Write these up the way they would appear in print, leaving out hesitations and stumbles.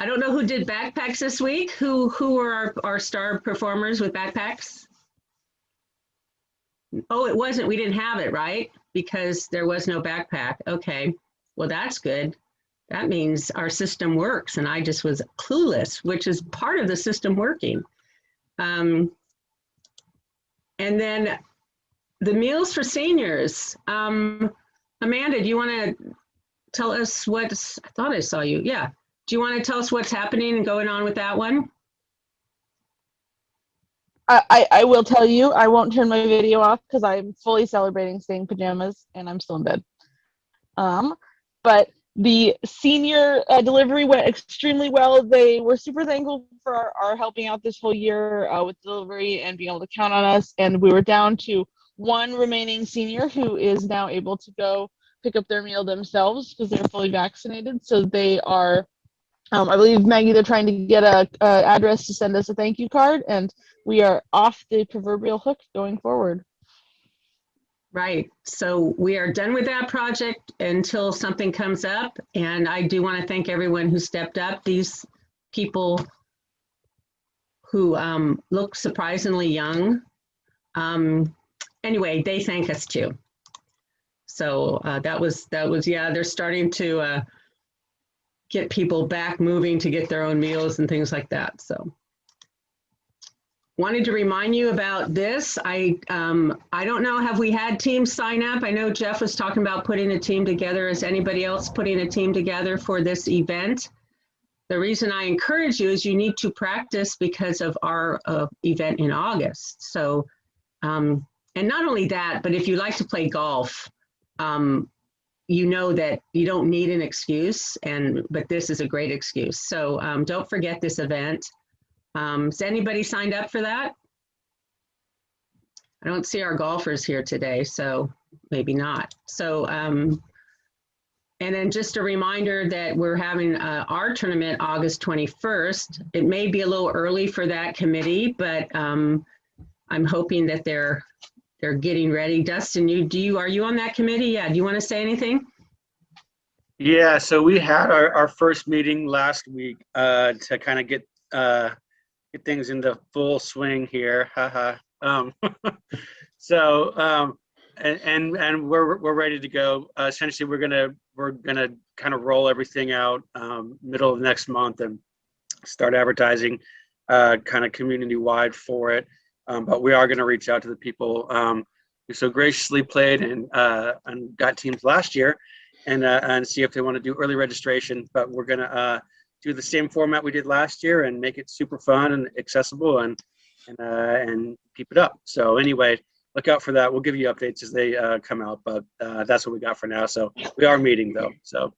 I don't know who did backpacks this week. Who were our star performers with backpacks? Oh, it wasn't. We didn't have it, right? Because there was no backpack. Okay. Well, that's good. That means our system works, and I just was clueless, which is part of the system working. And then the meals for seniors. Amanda, do you want to tell us what's, I thought I saw you. Yeah. Do you want to tell us what's happening and going on with that one? I will tell you, I won't turn my video off because I'm fully celebrating staying pajamas and I'm still in bed. But the senior delivery went extremely well. They were super thankful for our helping out this whole year with delivery and being able to count on us. And we were down to one remaining senior who is now able to go pick up their meal themselves because they're fully vaccinated. So they are, I believe, Maggie, they're trying to get a address to send us a thank you card, and we are off the proverbial hook going forward. Right. So we are done with that project until something comes up. And I do want to thank everyone who stepped up. These people who look surprisingly young. Anyway, they thank us too. So that was, yeah, they're starting to get people back moving to get their own meals and things like that. So wanted to remind you about this. I don't know, have we had teams sign up? I know Jeff was talking about putting a team together. Is anybody else putting a team together for this event? The reason I encourage you is you need to practice because of our event in August. So, and not only that, but if you like to play golf, you know that you don't need an excuse, but this is a great excuse. So don't forget this event. Has anybody signed up for that? I don't see our golfers here today, so maybe not. So, and then just a reminder that we're having our tournament August 21st. It may be a little early for that committee, but I'm hoping that they're getting ready. Dustin, are you on that committee? Yeah, do you want to say anything? Yeah, so we had our first meeting last week to kind of get things into full swing here. So and we're ready to go. Essentially, we're gonna kind of roll everything out middle of next month and start advertising kind of community wide for it. But we are going to reach out to the people who so graciously played and got teams last year, and see if they want to do early registration. But we're going to do the same format we did last year and make it super fun and accessible and keep it up. So anyway, look out for that. We'll give you updates as they come out. But that's what we got for now. So we are meeting though. So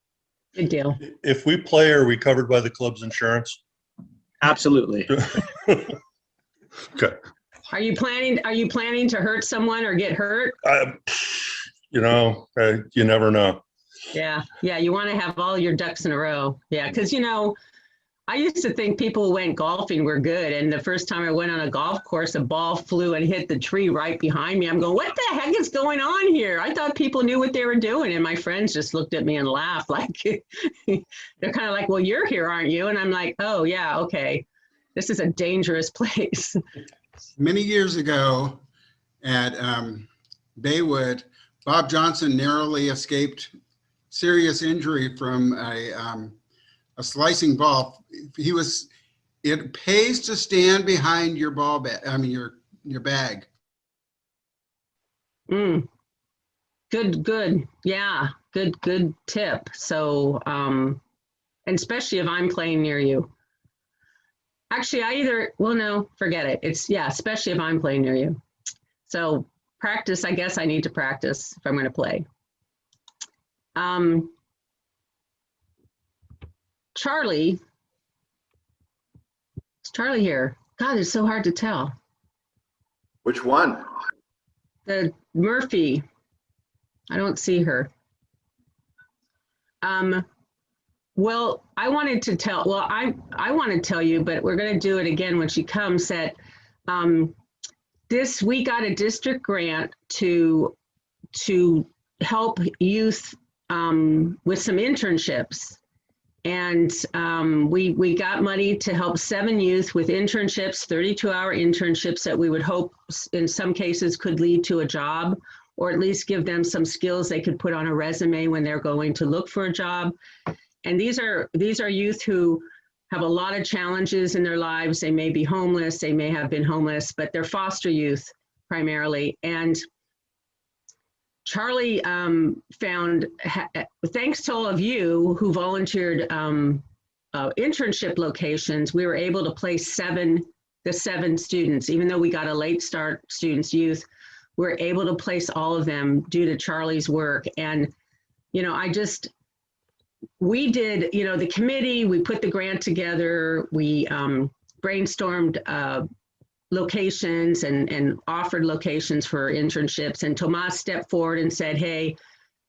good deal. If we play, are we covered by the club's insurance? Absolutely. Okay. Are you planning to hurt someone or get hurt? You know, you never know. Yeah, you want to have all your ducks in a row. Yeah, because I used to think people who went golfing were good, and the first time I went on a golf course, a ball flew and hit the tree right behind me. I'm going, what the heck is going on here? I thought people knew what they were doing, and my friends just looked at me and laughed. Like they're kind of like, well, you're here, aren't you? And I'm like, oh yeah, okay. This is a dangerous place. Many years ago at Baywood, Bob Johnson narrowly escaped serious injury from a slicing ball. It pays to stand behind your ball bag, your bag. Good. Yeah, good tip. So, and especially if I'm playing near you. Actually, no, forget it. Especially if I'm playing near you. So practice, I guess I need to practice if I'm going to play. Charlie, is Charlie here? God, it's so hard to tell. Which one? The Murphy. I don't see her. Well, I want to tell you, but we're going to do it again when she comes, that we got a district grant to help youth with some internships. And we got money to help 7 youth with internships, 32-hour internships that we would hope in some cases could lead to a job, or at least give them some skills they could put on a resume when they're going to look for a job. And these are youth who have a lot of challenges in their lives. They may be homeless, they may have been homeless, but they're foster youth primarily. And Charli found, thanks to all of you who volunteered internship locations, we were able to place the 7 students. Even though we got a late start students, youth, we were able to place all of them due to Charli's work. And, you know, we did, you know, the committee, we put the grant together, we brainstormed locations and offered locations for internships. And Tomas stepped forward and said, hey,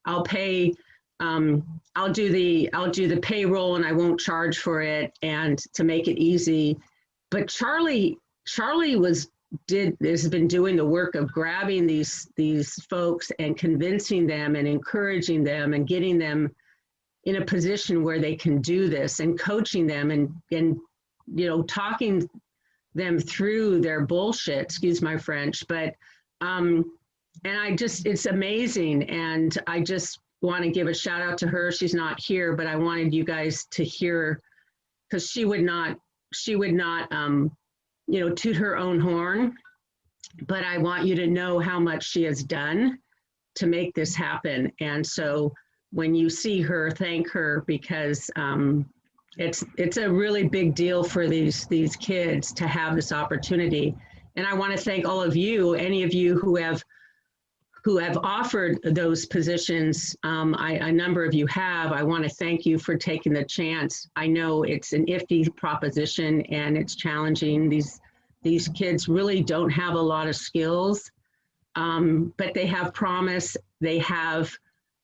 I'll pay, I'll do the payroll and I won't charge for it, and to make it easy. But Charli has been doing the work of grabbing these folks and convincing them and encouraging them and getting them in a position where they can do this, and coaching them and you know, talking them through their bullshit, excuse my French, but and it's amazing. And I just want to give a shout out to her. She's not here, but I wanted you guys to hear, because she would not you know, toot her own horn, but I want you to know how much she has done to make this happen. And so when you see her, thank her, because it's a really big deal for these kids to have this opportunity. And I want to thank all of you, any of you who have offered those positions. A number of you have. I want to thank you for taking the chance. I know it's an iffy proposition and it's challenging. These kids really don't have a lot of skills, but they have promise. They have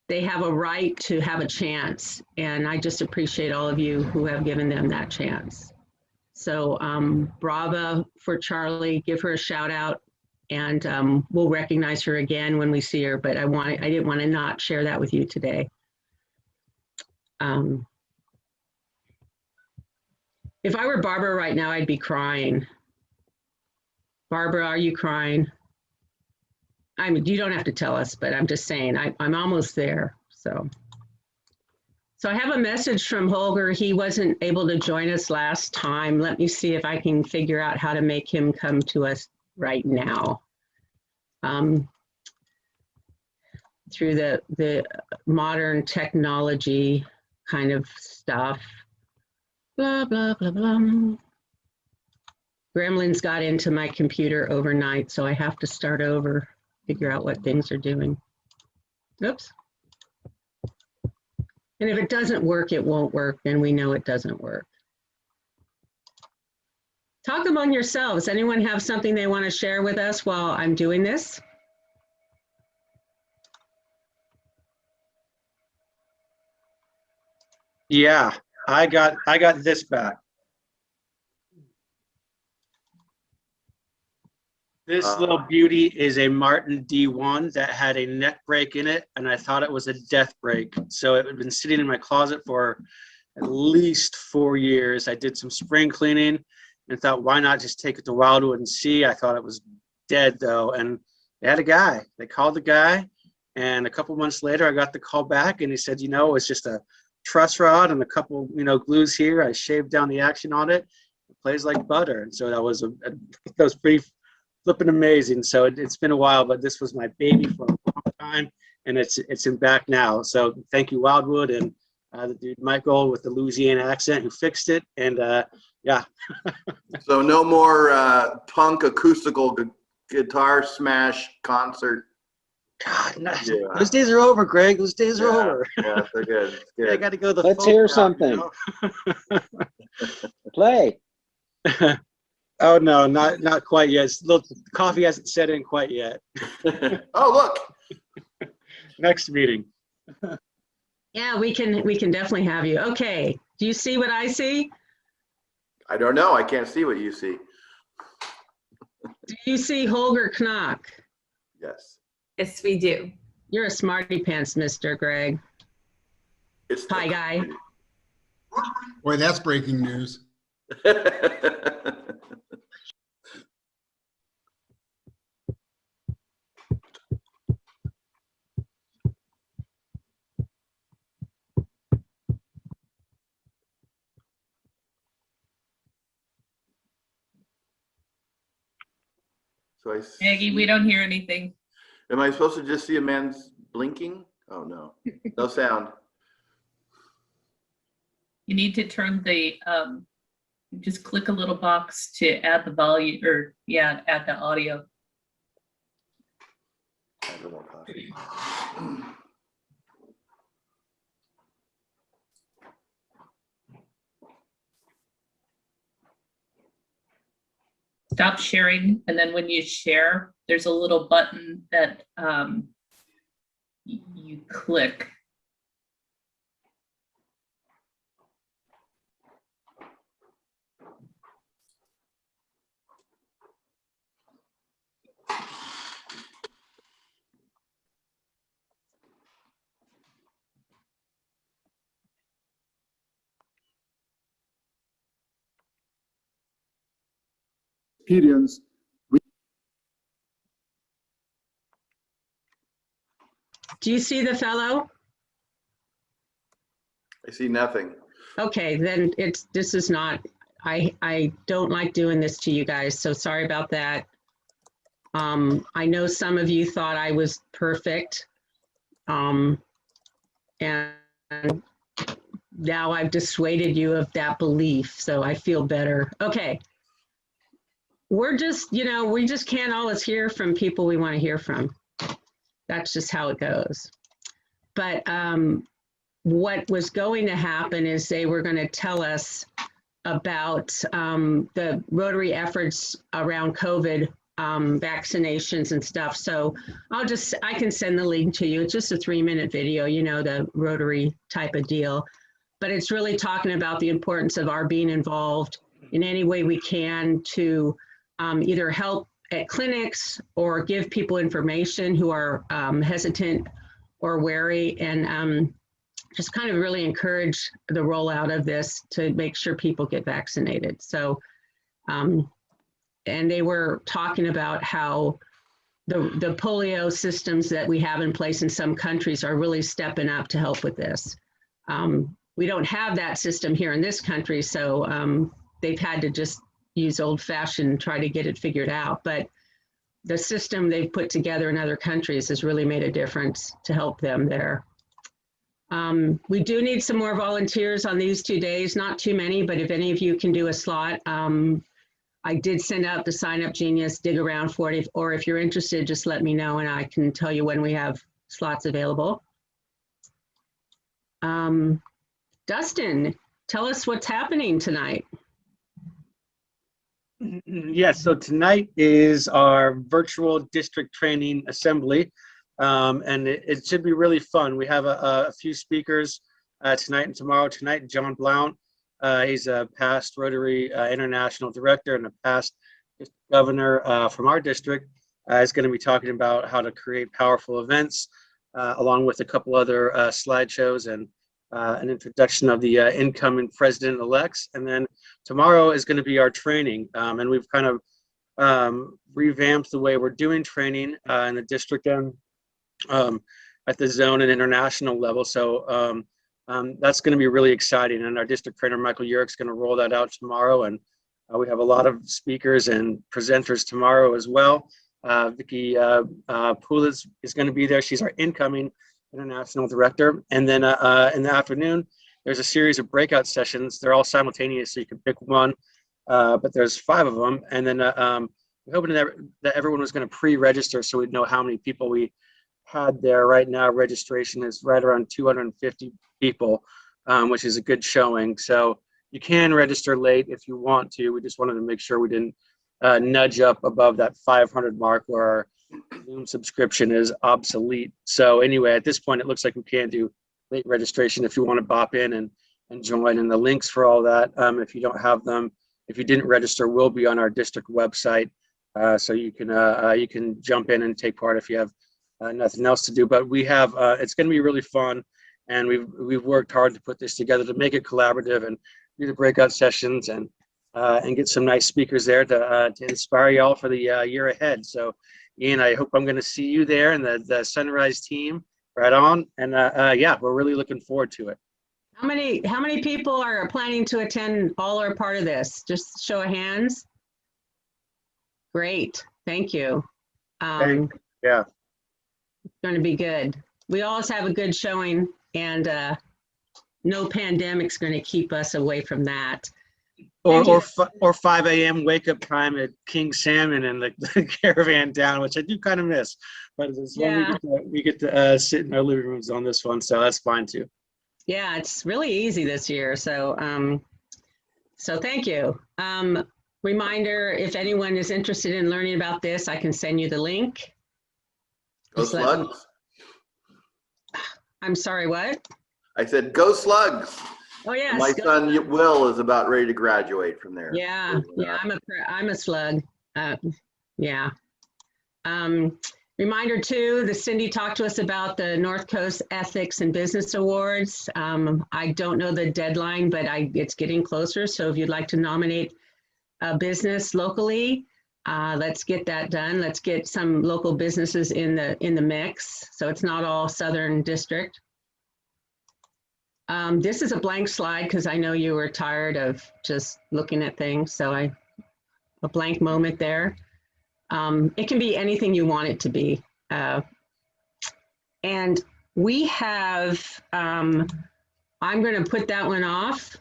a right to have a chance. And I just appreciate all of you who have given them that chance. So bravo for Charli, give her a shout out, and we'll recognize her again when we see her, but I didn't want to not share that with you today. If I were Barbara right now, I'd be crying. Barbara, are you crying? I mean, you don't have to tell us, but I'm just saying, I'm almost there. So I have a message from Holger. He wasn't able to join us last time. Let me see if I can figure out how to make him come to us right now. Through the modern technology kind of stuff. Blah, blah, blah, blah. Gremlins got into my computer overnight, so I have to start over, figure out what things are doing. Oops. And if it doesn't work, it won't work, then we know it doesn't work. Talk among yourselves. Anyone have something they want to share with us while I'm doing this? Yeah, I got this back. This little beauty is a Martin D1 that had a neck break in it, and I thought it was a death break. So it had been sitting in my closet for at least 4 years. I did some spring cleaning and thought, why not just take it to Wildwood and see? I thought it was dead though, and they had a guy. They called the guy, and a couple months later, I got the call back, and he said, you know, it's just a truss rod and a couple, you know, glues here. I shaved down the action on it. It plays like butter, and so that was pretty flipping amazing. So it's been a while, but this was my baby for a long time, and it's in back now. So thank you, Wildwood, and the dude Michael with the Louisiana accent who fixed it, and yeah. So no more punk acoustical guitar smash concert. God, no. Yeah. Those days are over, Greg. Those days are over. Yeah, they're good. It's good. I got to go the Let's folk hear route, something. you know? Play. Oh no, not quite yet. Look, the coffee hasn't set in quite yet. Oh, look. Next meeting. Yeah, we can definitely have you. Okay, do you see what I see? I don't know. I can't see what you see. Do you see Holger Knock? Yes. Yes, we do. You're a smarty pants, Mr. Greg. It's Hi, guy. Boy, that's breaking news. So Maggie, we don't hear anything. am I supposed to just see a man's blinking? Oh, no. No sound. You need to turn the, just click a little box to add the volume, or yeah, add the audio. I have more coffee. Stop sharing, and then when you share, there's a little button that you click. Experience. Do you see the fellow? I see nothing. Okay, then this is not, I don't like doing this to you guys, so sorry about that. I know some of you thought I was perfect. And now I've dissuaded you of that belief, so I feel better. Okay. We're just, we just can't always hear from people we want to hear from. That's just how it goes. But what was going to happen is they were going to tell us about the Rotary efforts around COVID vaccinations and stuff. So I can send the link to you. It's just a 3-minute video, the Rotary type of deal. But it's really talking about the importance of our being involved in any way we can to either help at clinics or give people information who are hesitant or wary, and just kind of really encourage the rollout of this to make sure people get vaccinated. So, and they were talking about how the polio systems that we have in place in some countries are really stepping up to help with this. We don't have that system here in this country, so they've had to just use old-fashioned and try to get it figured out. But the system they've put together in other countries has really made a difference to help them there. We do need some more volunteers on these 2 days, not too many, but if any of you can do a slot, I did send out the Sign Up Genius dig around for it, or if you're interested, just let me know and I can tell you when we have slots available. Dustin, tell us what's happening tonight. Yes, so tonight is our virtual district training assembly, and it should be really fun. We have a few speakers tonight and tomorrow. Tonight, John Blount, he's a past Rotary International Director and a past governor from our district, is going to be talking about how to create powerful events, along with a couple other slideshows and an introduction of the incoming president-elects. And then tomorrow is going to be our training. And we've kind of revamped the way we're doing training in the district and at the zone and international level. So that's going to be really exciting. And our district trainer, Michael Urick's going to roll that out tomorrow. And we have a lot of speakers and presenters tomorrow as well. Vicky Poulis is going to be there. She's our incoming international director. And then in the afternoon, there's a series of breakout sessions. They're all simultaneous, so you can pick one, but there's 5 of them. And then we're hoping that everyone was going to pre-register so we'd know how many people we had there. Right now, registration is right around 250 people, which is a good showing. So you can register late if you want to. We just wanted to make sure we didn't nudge up above that 500 mark where our Zoom subscription is obsolete. So anyway, at this point, it looks like we can do late registration if you want to bop in and join. And the links for all that, if you don't have them, if you didn't register, will be on our district website. So you can jump in and take part if you have nothing else to do. But we have, it's going to be really fun. And we've worked hard to put this together to make it collaborative and do the breakout sessions and get some nice speakers there to inspire y'all for the year ahead. So, Ian, I hope I'm going to see you there and the Sunrise team. Right on. And yeah, we're really looking forward to it. How many people are planning to attend all or part of this? Just show of hands. Great. Thank you. Yeah. It's going to be good. We always have a good showing, and no pandemic's going to keep us away from that. Or 5 a.m. wake up time at King Salmon and the caravan down, which I do kind of miss. But as long as we get to sit in our living rooms on this one, so that's fine too. Yeah, it's really easy this year. So, so thank you. Reminder: if anyone is interested in learning about this, I can send you the link. Go Slugs. I'm sorry, what? I said, go Slugs. Oh yeah. My son Will is about ready to graduate from there. Yeah, yeah. I'm a slug. Yeah. Reminder too, the Cindy talked to us about the North Coast Ethics and Business Awards. I don't know the deadline, but it's getting closer. So if you'd like to nominate a business locally, let's get that done. Let's get some local businesses in the mix, so it's not all Southern District. This is a blank slide because I know you were tired of just looking at things, so a blank moment there. It can be anything you want it to be. And we have, I'm going to put that one off.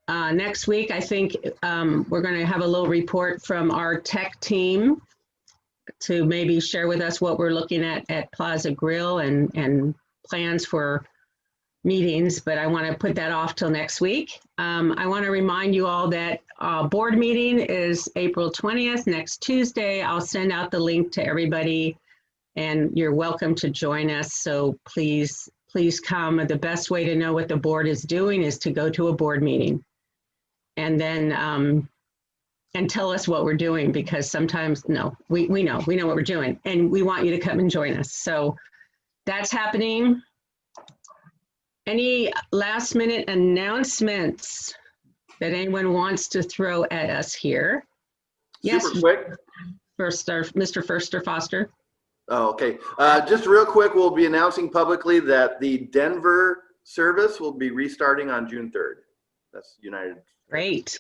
Next week, I think we're going to have a little report from our tech team to maybe share with us what we're looking at Plaza Grill and plans for meetings, but I want to put that off till next week. I want to remind you all that board meeting is April 20th, next Tuesday. I'll send out the link to everybody and you're welcome to join us. So please come. The best way to know what the board is doing is to go to a board meeting and then and tell us what we're doing, because sometimes we know what we're doing and we want you to come and join us. So that's happening. Any last minute announcements that anyone wants to throw at us here? Yes. Super quick. Mr. Firster Foster. Oh, okay. Just real quick, we'll be announcing publicly that the Denver service will be restarting on June 3rd. That's United. Great.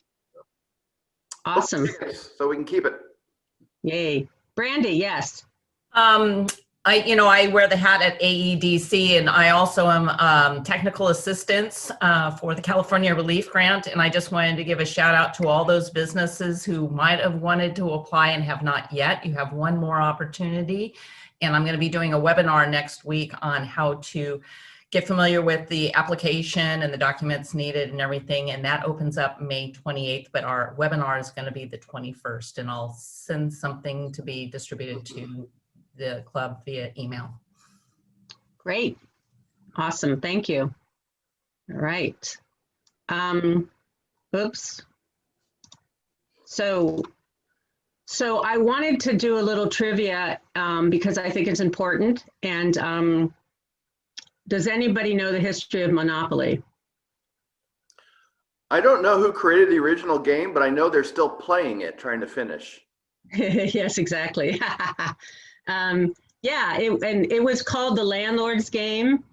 Awesome. So we can keep it. Yay. Brandy, yes. I wear the hat at AEDC, and I also am technical assistance for the California Relief Grant. And I just wanted to give a shout out to all those businesses who might have wanted to apply and have not yet. You have one more opportunity. And I'm going to be doing a webinar next week on how to get familiar with the application and the documents needed and everything. And that opens up May 28th, but our webinar is going to be the 21st. And I'll send something to be distributed to the club via email. Great. Awesome. Thank you. All right. Oops. So I wanted to do a little trivia because I think it's important. And does anybody know the history of Monopoly? I don't know who created the original game, but I know they're still playing it, trying to finish. Yes, exactly. Yeah, it was called the Landlord's Game,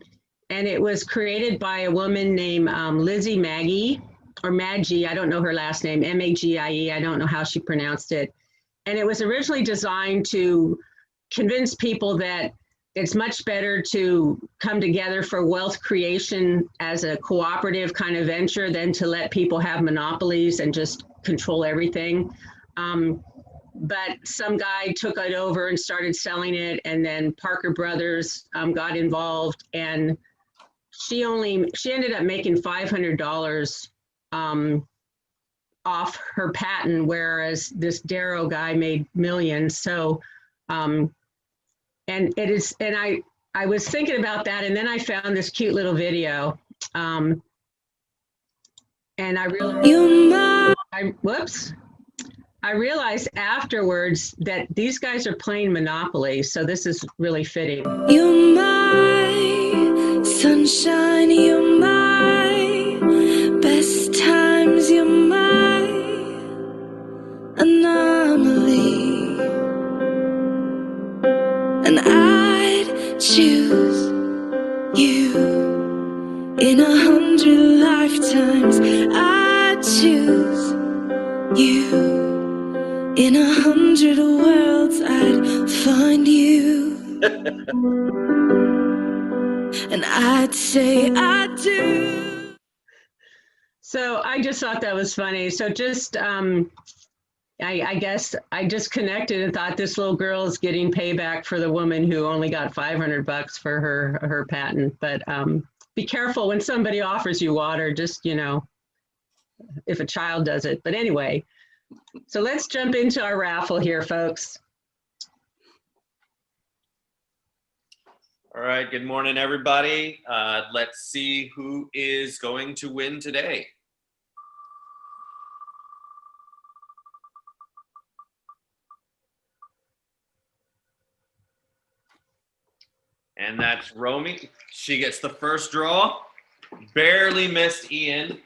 and it was created by a woman named Lizzie Maggie, or Maggie, I don't know her last name, M-A-G-I-E, I don't know how she pronounced it. And it was originally designed to convince people that it's much better to come together for wealth creation as a cooperative kind of venture than to let people have monopolies and just control everything. But some guy took it over and started selling it, and then Parker Brothers got involved, and she ended up making $500 off her patent, whereas this Darrow guy made millions. So, and I was thinking about that, and then I found this cute little video, and I realized, I realized afterwards that these guys are playing Monopoly, so this is really fitting. You're my sunshine, you're my best times, you're my anomaly. And I'd choose you in 100 lifetimes. I'd choose you in 100 worlds. I'd find you. And I'd say I do. So I just thought that was funny. So just, I guess I just connected and thought this little girl is getting payback for the woman who only got $500 for her patent. But be careful when somebody offers you water, just, you know, if a child does it. But anyway, so let's jump into our raffle here, folks. All right, good morning, everybody. Let's see who is going to win today. And that's Romy. She gets the first draw. Barely missed Ian.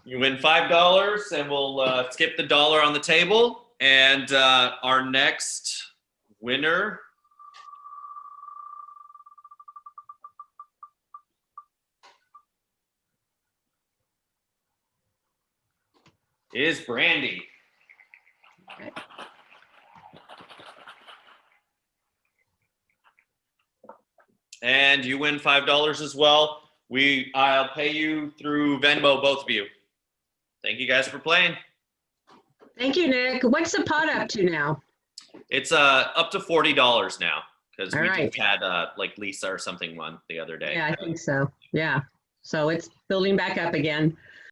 You win $5, and we'll skip the dollar on the table. And our next winner is Brandy. And you win $5 as well. I'll pay you through Venmo, both of you. Thank you guys for playing. Thank you, Nick. What's the pot up to now? It's up to $40 now, because we right. just had like Lisa or something won the other day. Yeah, I think so. Yeah. So it's building back up again.